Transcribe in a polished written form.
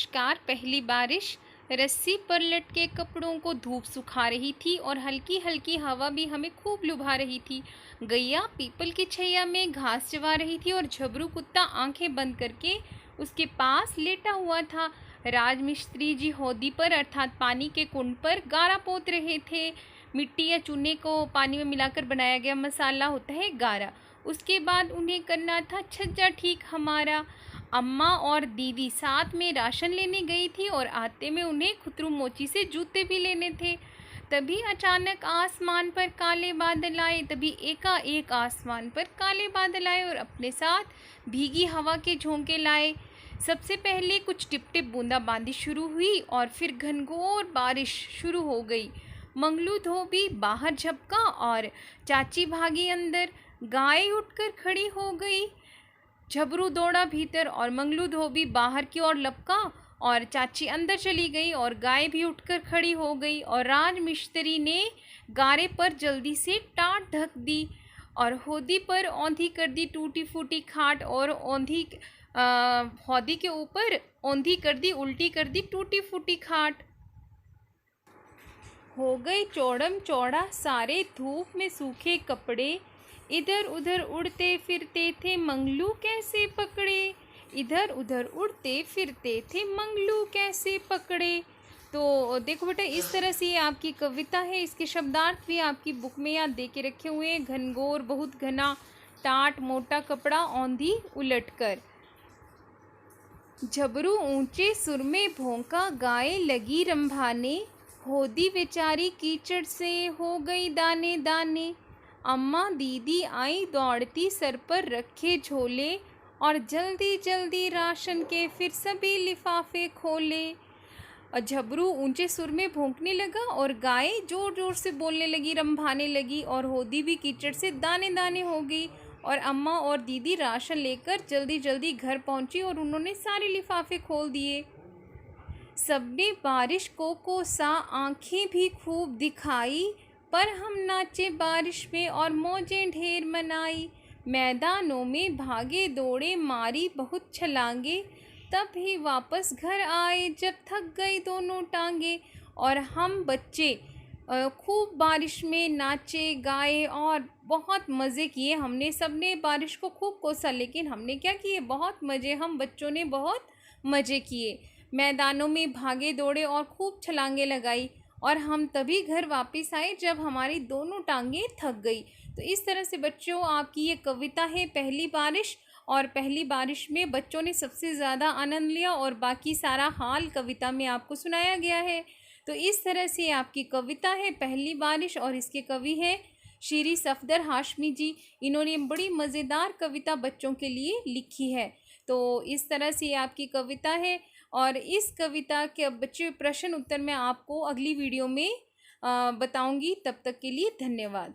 नमस्कार। पहली बारिश रस्सी पर लटके कपड़ों को धूप सुखा रही थी और हल्की हल्की हवा भी हमें खूब लुभा रही थी। गैया पीपल की छैया में घास चबा रही थी और झबरू कुत्ता आंखें बंद करके उसके पास लेटा हुआ था। राजमिस्त्री जी हौदी पर अर्थात पानी के कुंड पर गारा पोत रहे थे। मिट्टी या चूने को पानी में मिलाकर बनाया गया मसाला होता है गारा। उसके बाद उन्हें करना था छज्जा ठीक हमारा। अम्मा और दीदी साथ में राशन लेने गई थी और आते में उन्हें खुतरू मोची से जूते भी लेने थे। तभी अचानक आसमान पर काले बादल आए। तभी एकाएक आसमान पर काले बादल आए और अपने साथ भीगी हवा के झोंके लाए। सबसे पहले कुछ टिप टिप बूंदाबांदी शुरू हुई और फिर घनघोर बारिश शुरू हो गई। मंगलू धोबी बाहर झपका और चाची भागी अंदर। गाय उठकर खड़ी हो गई। झबरू दौड़ा भीतर और मंगलू धोबी बाहर की ओर लपका और चाची अंदर चली गई और गाय भी उठकर खड़ी हो गई और राजमिस्त्री ने गारे पर जल्दी से टाट ढक दी और हौदी पर औंधी कर दी टूटी फूटी खाट और हौदी के ऊपर औंधी कर दी उल्टी कर दी टूटी फूटी खाट। हो गई चौड़म चौड़ा सारे धूप में सूखे कपड़े। इधर उधर उड़ते फिरते थे मंगलू कैसे पकड़े। इधर उधर उड़ते फिरते थे मंगलू कैसे पकड़े। तो देखो बेटा, इस तरह से ये आपकी कविता है। इसके शब्दार्थ भी आपकी बुक में याद दे के रखे हुए हैं। घनघोर बहुत घना, टाट मोटा कपड़ा, औंधी उलट कर। झबरू ऊंचे सुर में भौंका, गाय लगी रंभाने। हौदी बेचारी कीचड़ से हो गई दाने दाने। अम्मा दीदी आई दौड़ती, सर पर रखे झोले और जल्दी जल्दी राशन के फिर सभी लिफाफे खोले। और झबरू ऊंचे सुर में भौंकने लगा और गाय जोर जोर से बोलने लगी, रंभाने लगी और हौदी भी कीचड़ से दाने दाने हो गई। और अम्मा और दीदी राशन लेकर जल्दी जल्दी घर पहुंची और उन्होंने सारे लिफाफे खोल दिए। सबने बारिश को कोसा, आंखें भी खूब दिखाई, पर हम नाचे बारिश में और मौजें ढेर मनाई। मैदानों में भागे दौड़े, मारी बहुत छलांगे, तब ही वापस घर आए जब थक गई दोनों टांगे। और हम बच्चे खूब बारिश में नाचे गाए और बहुत मज़े किए। हमने सबने बारिश को खूब कोसा, लेकिन हमने क्या किए, बहुत मज़े, हम बच्चों ने बहुत मज़े किए। मैदानों में भागे दौड़े और खूब छलांगे लगाई और हम तभी घर वापस आए जब हमारी दोनों टांगें थक गई। तो इस तरह से बच्चों आपकी ये कविता है पहली बारिश। और पहली बारिश में बच्चों ने सबसे ज़्यादा आनंद लिया और बाकी सारा हाल कविता में आपको सुनाया गया है। तो इस तरह से आपकी कविता है पहली बारिश और इसके कवि हैं श्री सफदर हाशमी जी। इन्होंने बड़ी मज़ेदार कविता बच्चों के लिए लिखी है। तो इस तरह से आपकी कविता है और इस कविता के बच्चे प्रश्न उत्तर मैं आपको अगली वीडियो में बताऊंगी। तब तक के लिए धन्यवाद।